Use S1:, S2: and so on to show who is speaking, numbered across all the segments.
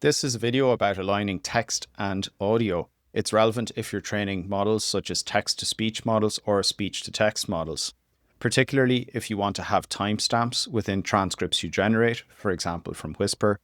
S1: This is a video about aligning text and audio. It's relevant if you're training models such as text-to-speech models or speech-to-text models, particularly if you want to have timestamps within transcripts you generate, for example from Whisper.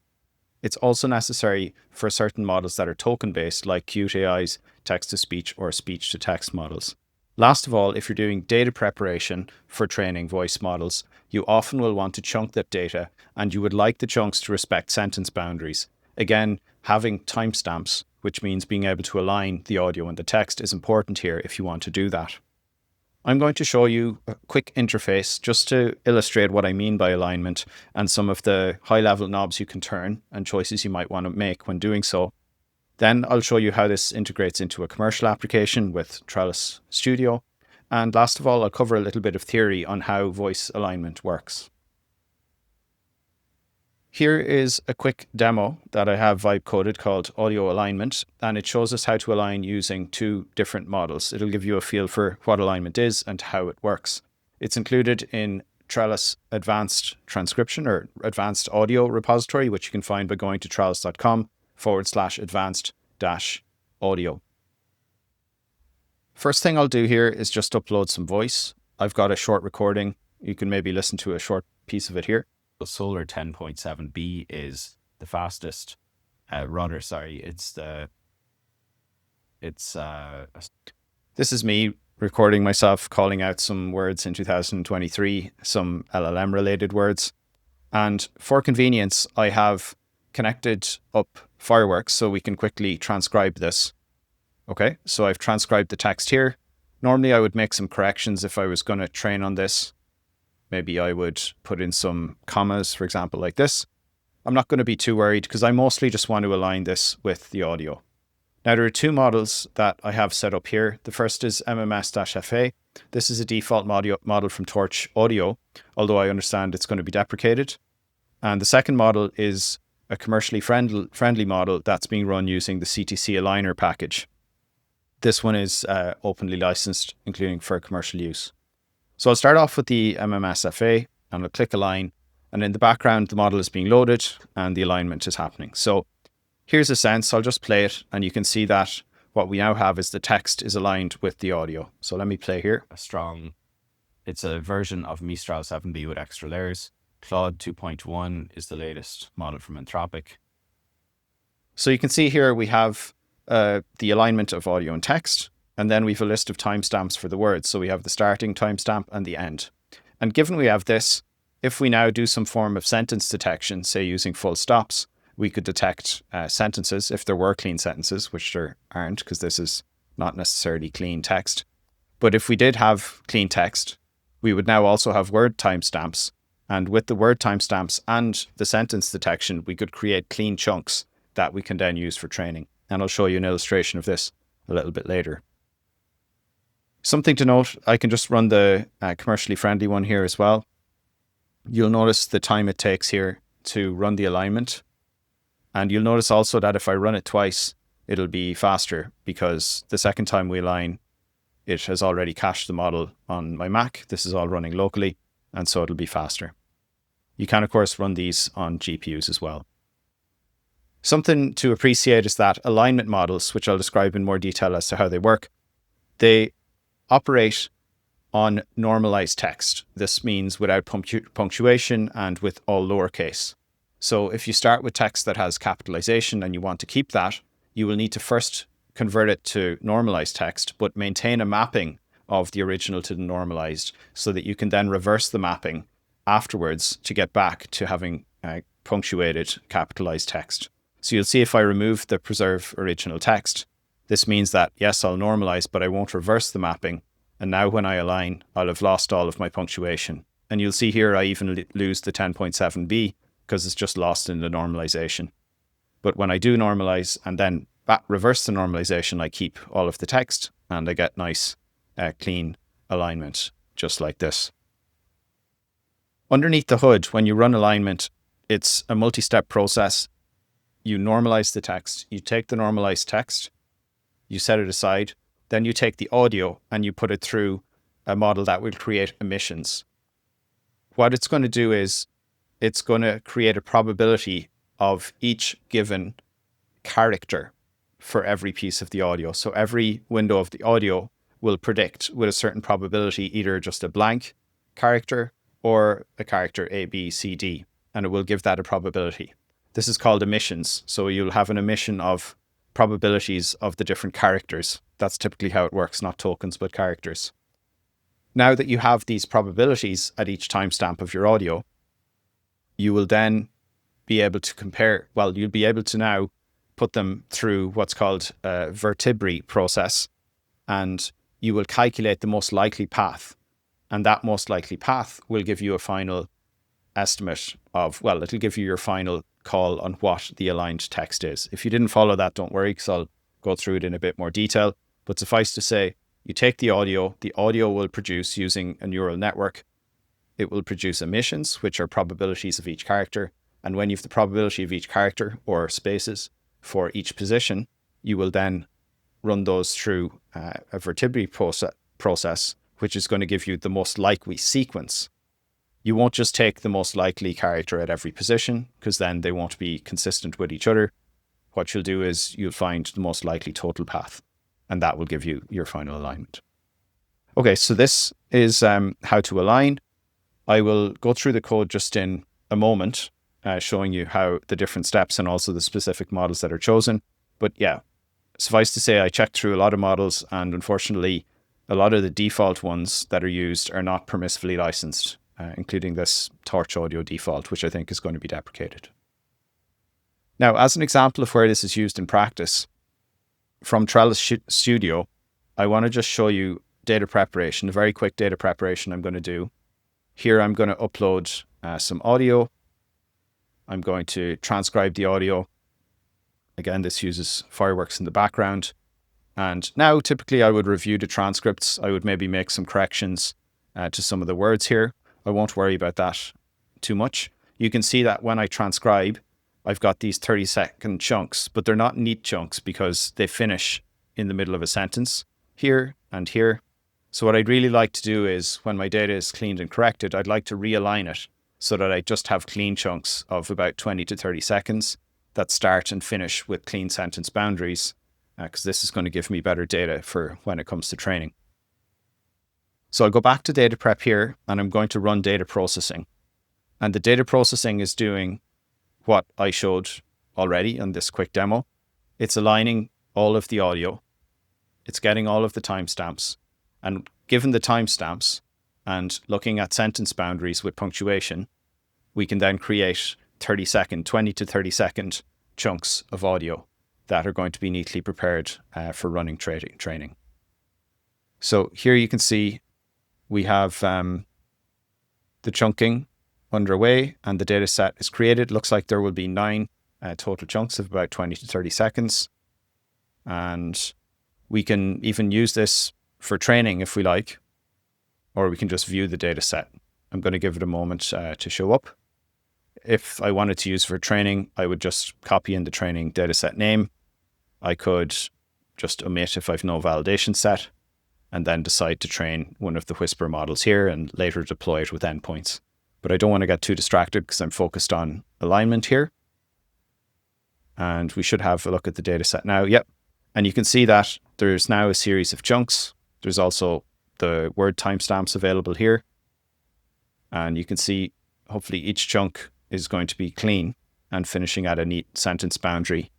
S1: It's also necessary for certain models that are token-based like Qt.ai's text-to-speech or speech-to-text models. Last of all, if you're doing data preparation for training voice models, you often will want to chunk that data, and you would like the chunks to respect sentence boundaries. Again, having timestamps, which means being able to align the audio and the text, is important here if you want to do that. I'm going to show you a quick interface just to illustrate what I mean by alignment and some of the high-level knobs you can turn and choices you might want to make when doing so. Then I'll show you how this integrates into a commercial application with Trelis Studio. And last of all, I'll cover a little bit of theory on how voice alignment works. Here is a quick demo that I have vibe coded called Audio Alignment, and it shows us how to align using two different models. It'll give you a feel for what alignment is and how it works. It's included in Trelis Advanced Transcription or Advanced Audio repository, which you can find by going to trelis.com/advanced-audio. First thing I'll do here is just upload some voice. I've got a short recording. You can maybe listen to a short piece of it here.
S2: Solar 10.7b is the fastest.
S1: This is me recording myself calling out some words in 2023, some LLM related words. And for convenience, I have connected up Fireworks so we can quickly transcribe this. Okay, so I've transcribed the text here. Normally I would make some corrections if I was going to train on this. Maybe I would put in some commas, for example, like this. I'm not going to be too worried because I mostly just want to align this with the audio. Now, there are two models that I have set up here. The first is MMS-FA. This is a default model from Torch Audio, although I understand it's going to be deprecated. And the second model is a commercially friendly model that's being run using the CTC Aligner package. This one is openly licensed, including for commercial use. So I'll start off with the MMS-FA and I'll click Align. And in the background, the model is being loaded and the alignment is happening. So here's a sense. I'll just play it and you can see that what we now have is the text is aligned with the audio. So let me play here.
S2: It's a version of Mistral 7B with extra layers. Claude 2.1 is the latest model from Anthropic.
S1: So you can see here we have the alignment of audio and text. And then we have a list of timestamps for the words. So we have the starting timestamp and the end. And given we have this, if we now do some form of sentence detection, say using full stops, we could detect sentences if there were clean sentences, which there aren't because this is not necessarily clean text. But if we did have clean text, we would now also have word timestamps. And with the word timestamps and the sentence detection, we could create clean chunks that we can then use for training. And I'll show you an illustration of this a little bit later. Something to note, I can just run the commercially friendly one here as well. You'll notice the time it takes here to run the alignment. And you'll notice also that if I run it twice, it'll be faster because the second time we align, it has already cached the model on my Mac. This is all running locally, and so it'll be faster. You can, of course, run these on GPUs as well. Something to appreciate is that alignment models, which I'll describe in more detail as to how they work, they operate on normalized text. This means without punctuation and with all lowercase. So if you start with text that has capitalization and you want to keep that, you will need to first convert it to normalized text, but maintain a mapping of the original to the normalized so that you can then reverse the mapping afterwards to get back to having punctuated capitalized text. So you'll see if I remove the preserve original text, this means that, yes, I'll normalize, but I won't reverse the mapping. And now when I align, I'll have lost all of my punctuation. And you'll see here I even lose the 10.7b because it's just lost in the normalization. But when I do normalize and then reverse the normalization, I keep all of the text and I get nice, clean alignment, just like this. Underneath the hood, when you run alignment, it's a multi-step process. You normalize the text, you take the normalized text, you set it aside, then you take the audio and you put it through a model that will create emissions. What it's going to do is it's going to create a probability of each given character for every piece of the audio. So every window of the audio will predict with a certain probability either just a blank character or a character A, B, C, D, and it will give that a probability. This is called emissions. So you'll have an emission of probabilities of the different characters. That's typically how it works, not tokens, but characters. Now that you have these probabilities at each timestamp of your audio, you will then be able to compare, well, you'll be able to now put them through what's called a Viterbi process, and you will calculate the most likely path. And that most likely path will give you a final estimate of, well, it'll give you your final call on what the aligned text is. If you didn't follow that, don't worry, because I'll go through it in a bit more detail. But suffice to say, you take the audio will produce, using a neural network, it will produce emissions, which are probabilities of each character. And when you have the probability of each character or spaces for each position, you will then run those through a Viterbi process, which is going to give you the most likely sequence. You won't just take the most likely character at every position, because then they won't be consistent with each other. What you'll do is you'll find the most likely total path, and that will give you your final alignment. Okay, so this is how to align. I will go through the code just in a moment, showing you how the different steps and also the specific models that are chosen. But yeah, suffice to say, I checked through a lot of models, and unfortunately, a lot of the default ones that are used are not permissively licensed, including this Torch Audio default, which I think is going to be deprecated. Now, as an example of where this is used in practice, from Trelis Studio, I want to just show you data preparation, a very quick data preparation I'm going to do. Here I'm going to upload some audio. I'm going to transcribe the audio. Again, this uses fireworks in the background. And now typically I would review the transcripts. I would maybe make some corrections to some of the words here. I won't worry about that too much. You can see that when I transcribe, I've got these 30-second chunks, but they're not neat chunks because they finish in the middle of a sentence here and here. So what I'd really like to do is, when my data is cleaned and corrected, I'd like to realign it so that I just have clean chunks of about 20 to 30 seconds that start and finish with clean sentence boundaries, because this is going to give me better data for when it comes to training. So I'll go back to data prep here, and I'm going to run data processing. And the data processing is doing what I showed already on this quick demo. It's aligning all of the audio. It's getting all of the timestamps. And given the timestamps and looking at sentence boundaries with punctuation, we can then create 20 to 30 second chunks of audio that are going to be neatly prepared for running training. So here you can see we have the chunking underway, and the data set is created. Looks like there will be 9 total chunks of about 20 to 30 seconds. And we can even use this for training if we like, or we can just view the data set. I'm going to give it a moment to show up. If I wanted to use for training, I would just copy in the training data set name. I could just omit if I've no validation set, and then decide to train one of the Whisper models here and later deploy it with endpoints. But I don't want to get too distracted because I'm focused on alignment here. And we should have a look at the data set now. Yep. And you can see that there's now a series of chunks. There's also the word timestamps available here. And you can see hopefully each chunk is going to be clean and finishing at a neat sentence boundary,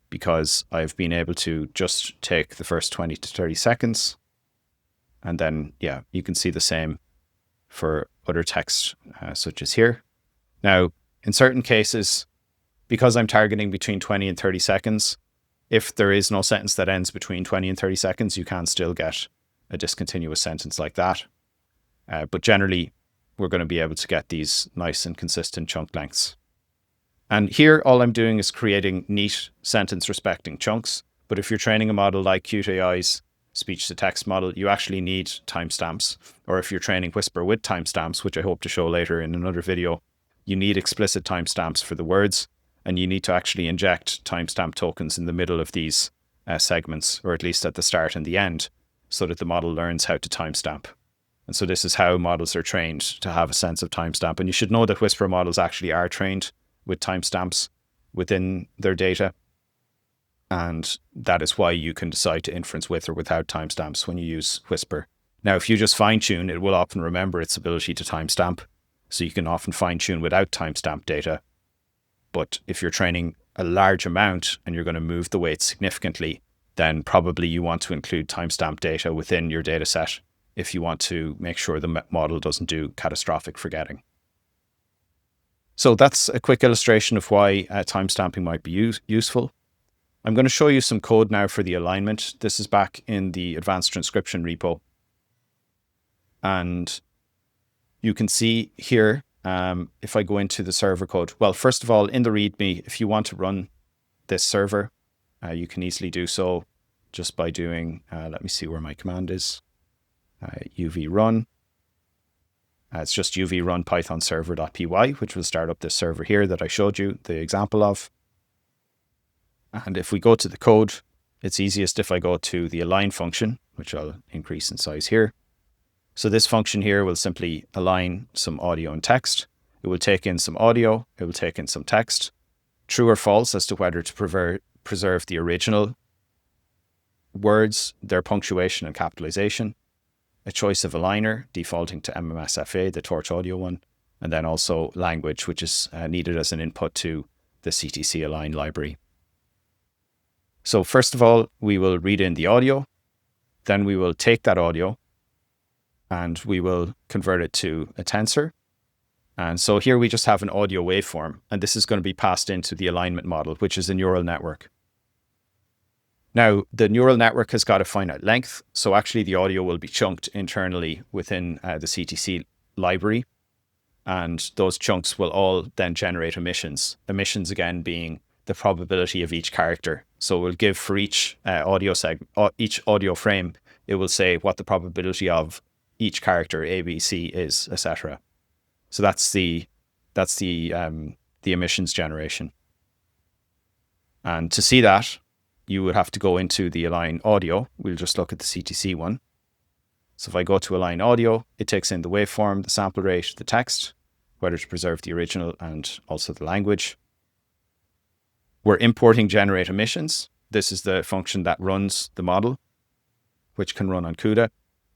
S1: because I've been able to just take the first 20 to 30 seconds. And then, yeah, you can see the same for other text, such as here. Now, in certain cases, because I'm targeting between 20 and 30 seconds, if there is no sentence that ends between 20 and 30 seconds, you can still get a discontinuous sentence like that. But generally, we're going to be able to get these nice and consistent chunk lengths. And here, all I'm doing is creating neat sentence respecting chunks. But if you're training a model like Qt.ai's speech-to-text model, you actually need timestamps. Or if you're training Whisper with timestamps, which I hope to show later in another video, you need explicit timestamps for the words, and you need to actually inject timestamp tokens in the middle of these segments, or at least at the start and the end, so that the model learns how to timestamp. And so this is how models are trained to have a sense of timestamp. And you should know that Whisper models actually are trained with timestamps within their data. And that is why you can decide to inference with or without timestamps when you use Whisper. Now, if you just fine tune, it will often remember its ability to timestamp. So you can often fine tune without timestamp data. But if you're training a large amount and you're going to move the weights significantly, then probably you want to include timestamp data within your data set if you want to make sure the model doesn't do catastrophic forgetting. So that's a quick illustration of why timestamping might be useful. I'm going to show you some code now for the alignment. This is back in the advanced transcription repo. And you can see here, if I go into the server code, well, first of all, in the README, if you want to run this server, you can easily do so just by doing, let me see where my command is, uv run. It's just uv run python server.py, which will start up this server here that I showed you the example of. And if we go to the code, it's easiest if I go to the align function, which I'll increase in size here. So this function here will simply align some audio and text. It will take in some audio, it will take in some text, true or false as to whether to preserve the original words, their punctuation and capitalization, a choice of aligner defaulting to MMS-FA, the torch audio one, and then also language, which is needed as an input to the CTC align library. So first of all, we will read in the audio, then we will take that audio and we will convert it to a tensor. And so here we just have an audio waveform, and this is going to be passed into the alignment model, which is a neural network. Now, the neural network has got a finite length, so actually the audio will be chunked internally within the CTC library, and those chunks will all then generate emissions. Emissions, again, being the probability of each character. So it will give for each each audio frame, it will say what the probability of each character A, B, C is, etc. So that's the emissions generation. And to see that, you would have to go into the align audio. We'll just look at the CTC one. So if I go to align audio, it takes in the waveform, the sample rate, the text, whether to preserve the original and also the language. We're importing generate emissions. This is the function that runs the model, which can run on CUDA.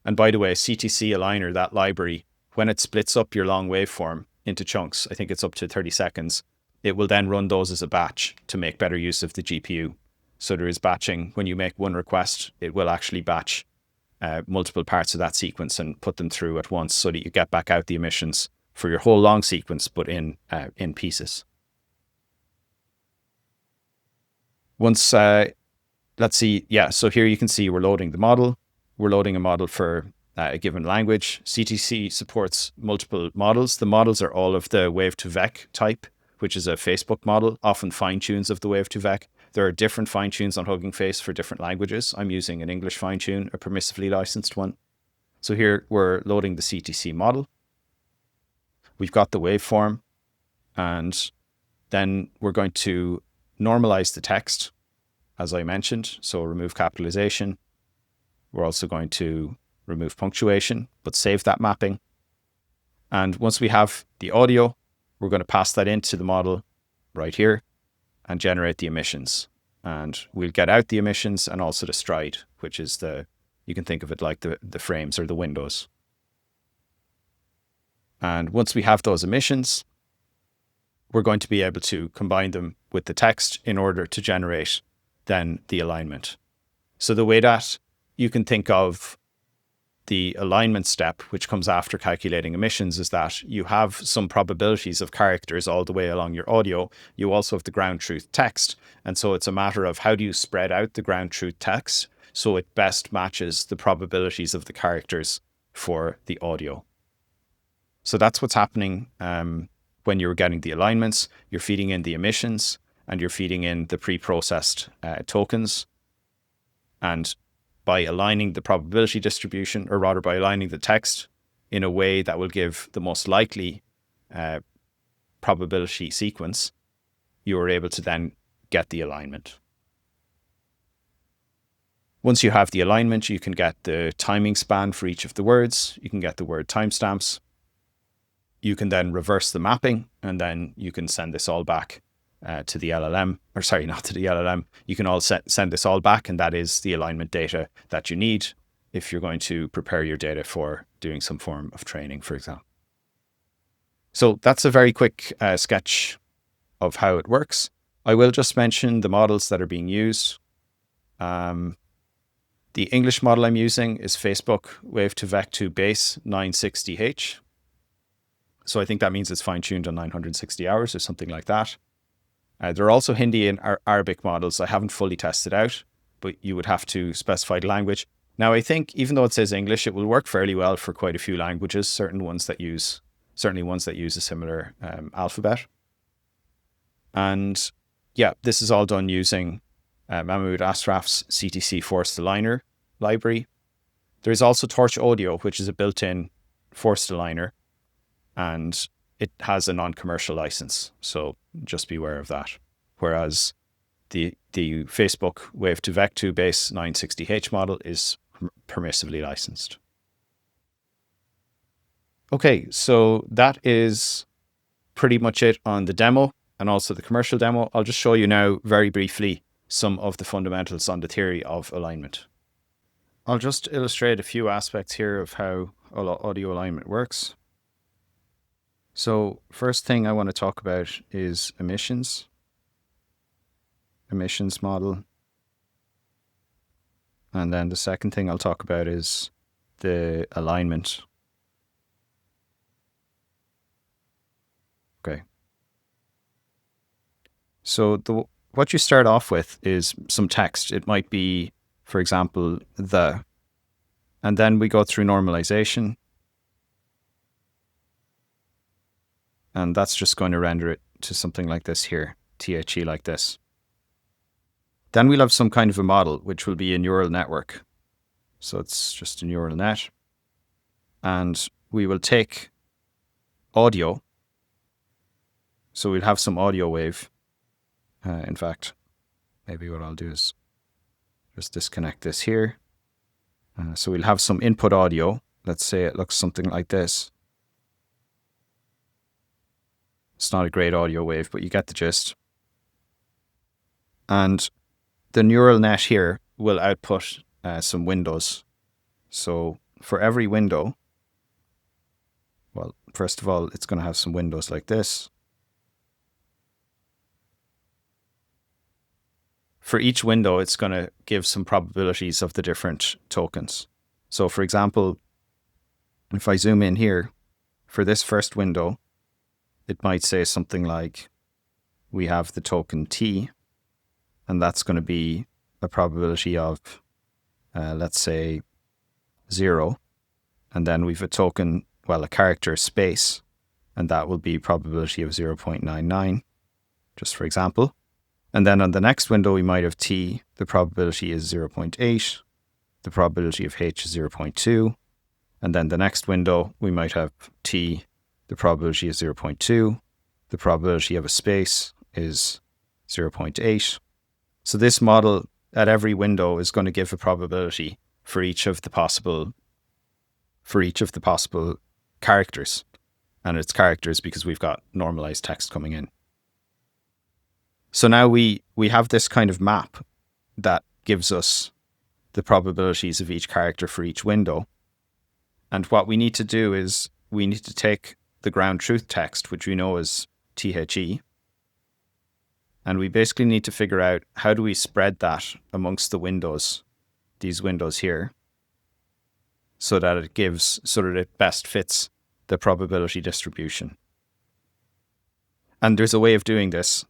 S1: And by the way, CTC aligner, that library, when it splits up your long waveform into chunks, I think it's up to 30 seconds, it will then run those as a batch to make better use of the GPU. So there is batching. When you make one request, it will actually batch multiple parts of that sequence and put them through at once so that you get back out the emissions for your whole long sequence, but in pieces. Once, let's see, yeah, so here you can see we're loading the model. We're loading a model for a given language. CTC supports multiple models. The models are all of the wave2vec type, which is a Facebook model, often fine-tunes of the wave2vec. There are different fine-tunes on Hugging Face for different languages. I'm using an English fine-tune, a permissively licensed one. So here we're loading the CTC model. We've got the waveform, and then we're going to normalize the text, as I mentioned. So remove capitalization. We're also going to remove punctuation, but save that mapping. And once we have the audio, we're going to pass that into the model right here and generate the emissions. And we'll get out the emissions and also the stride, which is you can think of it like the frames or the windows. And once we have those emissions, we're going to be able to combine them with the text in order to generate then the alignment. So the way that you can think of the alignment step, which comes after calculating emissions, is that you have some probabilities of characters all the way along your audio. You also have the ground truth text. And so it's a matter of how do you spread out the ground truth text so it best matches the probabilities of the characters for the audio. So that's what's happening when you're getting the alignments. You're feeding in the emissions and you're feeding in the pre-processed tokens. And by aligning the probability distribution, or rather by aligning the text in a way that will give the most likely probability sequence, you are able to then get the alignment. Once you have the alignment, you can get the timing span for each of the words. You can get the word timestamps. You can then reverse the mapping, and then you can send this all back to the LLM, or sorry, not to the LLM. You can all send this all back, and that is the alignment data that you need if you're going to prepare your data for doing some form of training, for example. So that's a very quick sketch of how it works. I will just mention the models that are being used. The English model I'm using is Facebook Wave2Vec2 Base 960H. So I think that means it's fine-tuned on 960 hours or something like that. There are also Hindi and Arabic models I haven't fully tested out, but you would have to specify the language. Now, I think even though it says English, it will work fairly well for quite a few languages, certainly ones that use a similar alphabet. And yeah, this is all done using Mahmoud Asraf's CTC Forced Aligner library. There's also Torch Audio, which is a built-in forced aligner, and it has a non-commercial license, so just be aware of that. Whereas the Facebook Wave2Vec2 Base 960H model is permissively licensed. Okay, so that is pretty much it on the demo and also the commercial demo. I'll just show you now very briefly some of the fundamentals on the theory of alignment. I'll just illustrate a few aspects here of how audio alignment works. So first thing I want to talk about is emissions model. And then the second thing I'll talk about is the alignment. Okay. So what you start off with is some text. It might be, for example, the, and then we go through normalization. And that's just going to render it to something like this here, THE like this. Then we'll have some kind of a model, which will be a neural network. So it's just a neural net. And we will take audio. So we'll have some audio wave. In fact, maybe what I'll do is just disconnect this here. So we'll have some input audio. Let's say it looks something like this. It's not a great audio wave, but you get the gist. And the neural net here will output some windows. So for every window, well, first of all, it's going to have some windows like this. For each window, it's going to give some probabilities of the different tokens. So for example, if I zoom in here, for this first window, it might say something like, we have the token T, and that's going to be a probability of, let's say, 0. And then we've a token, well, a character space, and that will be probability of 0.99, just for example. And then on the next window, we might have T, the probability is 0.8, the probability of H is 0.2. And then the next window, we might have T, the probability is 0.2, the probability of a space is 0.8. So this model at every window is going to give a probability for each of the possible characters. And it's characters because we've got normalized text coming in. So now we have this kind of map that gives us the probabilities of each character for each window. And what we need to do is we need to take the ground truth text, which we know is THE, and we basically need to figure out how do we spread that amongst the windows, these windows here, so that it best fits the probability distribution. And there's a way of doing this,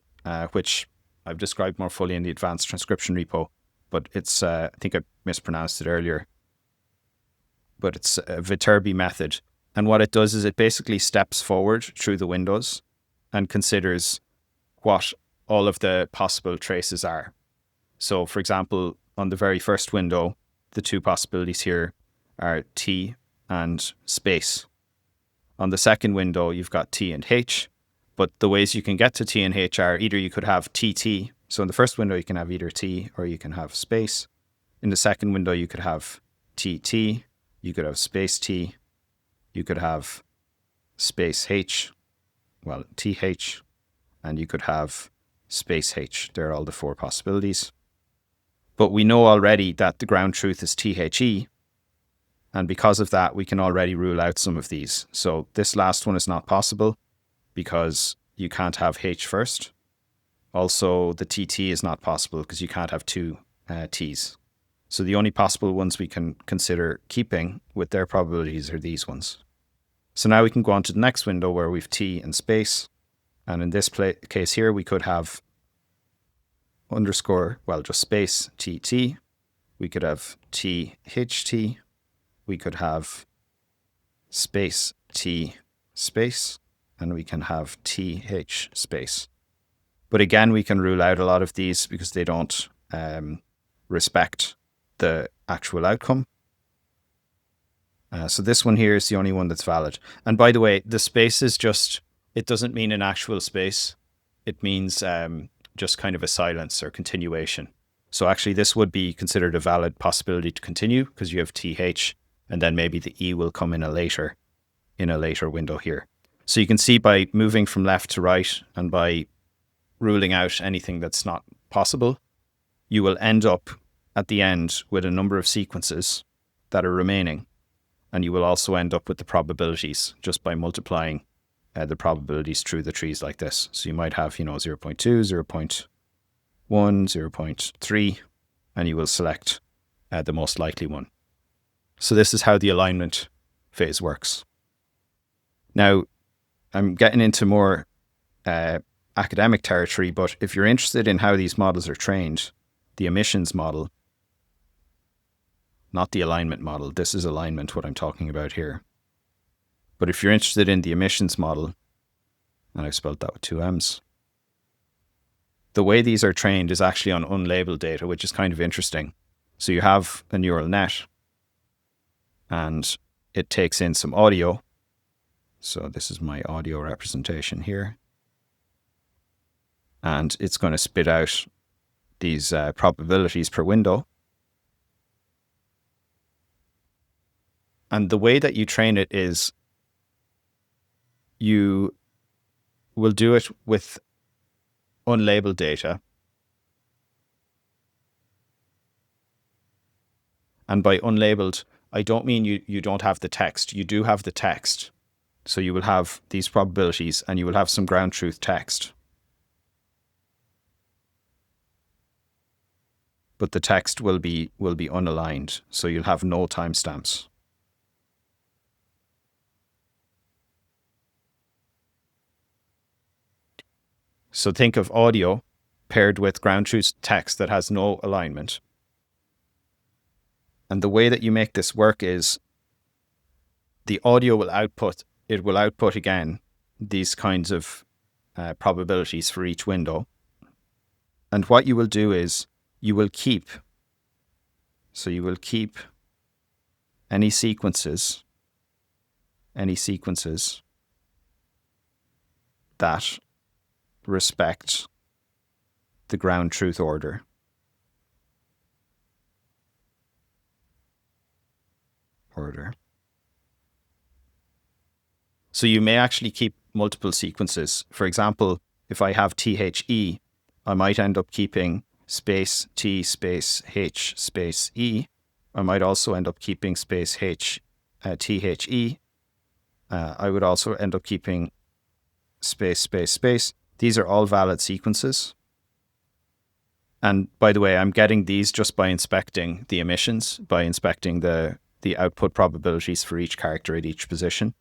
S1: which I've described more fully in the advanced transcription repo, but it's, I think I mispronounced it earlier, but it's a Viterbi method. And what it does is it basically steps forward through the windows and considers what all of the possible traces are. So for example, on the very first window, the two possibilities here are T and space. On the second window, you've got T and H, but the ways you can get to T and H are either you could have TT. So in the first window, you can have either T or you can have space. In the second window, you could have TT, you could have space T, you could have space H, well, TH, and you could have space H. They're all the 4 possibilities. But we know already that the ground truth is THE. And because of that, we can already rule out some of these. So this last one is not possible because you can't have H first. Also, the TT is not possible because you can't have 2 T's. So the only possible ones we can consider keeping with their probabilities are these ones. So now we can go on to the next window where we've T and space. And in this case here, we could have underscore, well, just space TT. We could have THT. We could have space T space. And we can have TH space. But again, we can rule out a lot of these because they don't respect the actual outcome. So this one here is the only one that's valid. And by the way, the space is just, it doesn't mean an actual space. It means just kind of a silence or continuation. So actually this would be considered a valid possibility to continue because you have TH and then maybe the E will come in a later window here. So you can see by moving from left to right and by ruling out anything that's not possible, you will end up at the end with a number of sequences that are remaining. And you will also end up with the probabilities just by multiplying the probabilities through the trees like this. So you might have, 0.2, 0.1, 0.3, and you will select the most likely one. So this is how the alignment phase works. Now, I'm getting into more academic territory, but if you're interested in how these models are trained, the emissions model, not the alignment model, this is alignment, what I'm talking about here. But if you're interested in the emissions model, and I've spelled that with 2 M's, the way these are trained is actually on unlabeled data, which is kind of interesting. So you have a neural net, and it takes in some audio. So this is my audio representation here. And it's going to spit out these probabilities per window. And the way that you train it is you will do it with unlabeled data. And by unlabeled, I don't mean you don't have the text. You do have the text. So you will have these probabilities and you will have some ground truth text. But the text will be unaligned. So you'll have no timestamps. So think of audio paired with ground truth text that has no alignment. And the way that you make this work is the audio will output, again these kinds of probabilities for each window. And what you will do is you will keep any sequences that respect the ground truth order. So you may actually keep multiple sequences. For example, if I have THE, I might end up keeping space T space H space E. I might also end up keeping space H THE. I would also end up keeping space space space. These are all valid sequences. And by the way, I'm getting these just by inspecting the emissions, by inspecting the output probabilities for each character at each position.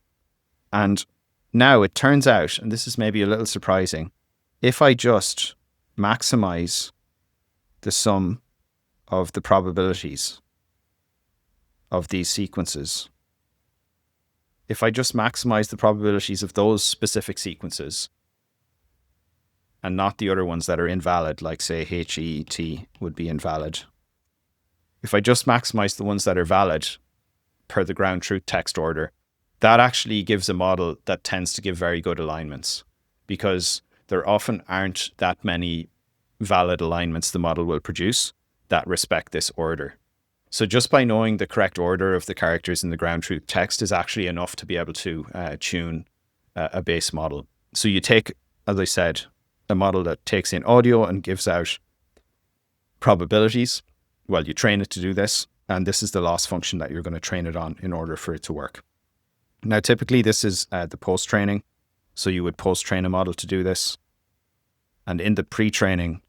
S1: And now it turns out, and this is maybe a little surprising, if I just maximize the sum of the probabilities of these sequences, if I just maximize the probabilities of those specific sequences and not the other ones that are invalid, like say HET would be invalid. If I just maximize the ones that are valid per the ground truth text order, that actually gives a model that tends to give very good alignments, because there often aren't that many valid alignments the model will produce that respect this order. So just by knowing the correct order of the characters in the ground truth text is actually enough to be able to tune a base model. So you take, as I said, a model that takes in audio and gives out probabilities. Well, you train it to do this, and this is the loss function that you're going to train it on in order for it to work. Now, typically this is the post-training. So you would post-train a model to do this. And in the pre-training,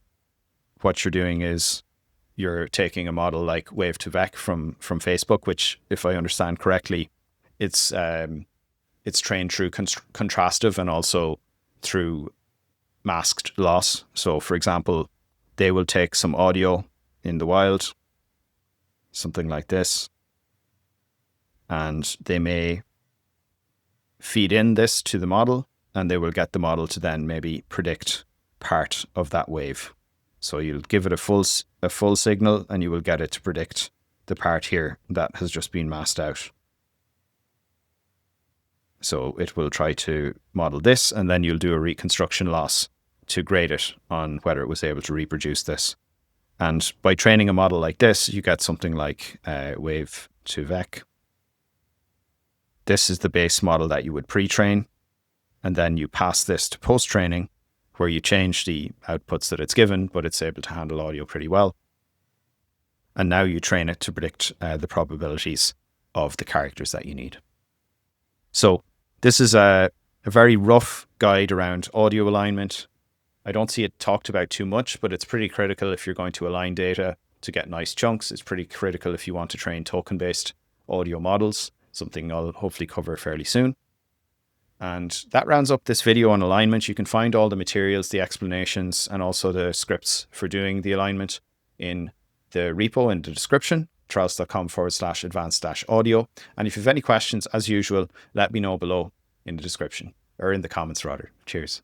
S1: what you're doing is you're taking a model like Wave to Vec from Facebook, which, if I understand correctly, it's trained through contrastive and also through masked loss. So, for example, they will take some audio in the wild, something like this, and they may feed in this to the model, and they will get the model to then maybe predict part of that wave. So you'll give it a full signal, and you will get it to predict the part here that has just been masked out. So it will try to model this, and then you'll do a reconstruction loss to grade it on whether it was able to reproduce this. And by training a model like this, you get something like Wave to Vec. This is the base model that you would pre-train, and then you pass this to post-training, where you change the outputs that it's given, but it's able to handle audio pretty well. And now you train it to predict the probabilities of the characters that you need. So this is a very rough guide around audio alignment. I don't see it talked about too much, but it's pretty critical if you're going to align data to get nice chunks. It's pretty critical if you want to train token-based audio models, something I'll hopefully cover fairly soon. And that rounds up this video on alignment. You can find all the materials, the explanations, and also the scripts for doing the alignment in the repo in the description, trelis.com/advanced-audio. And if you have any questions, as usual, let me know below in the description, or in the comments rather. Cheers.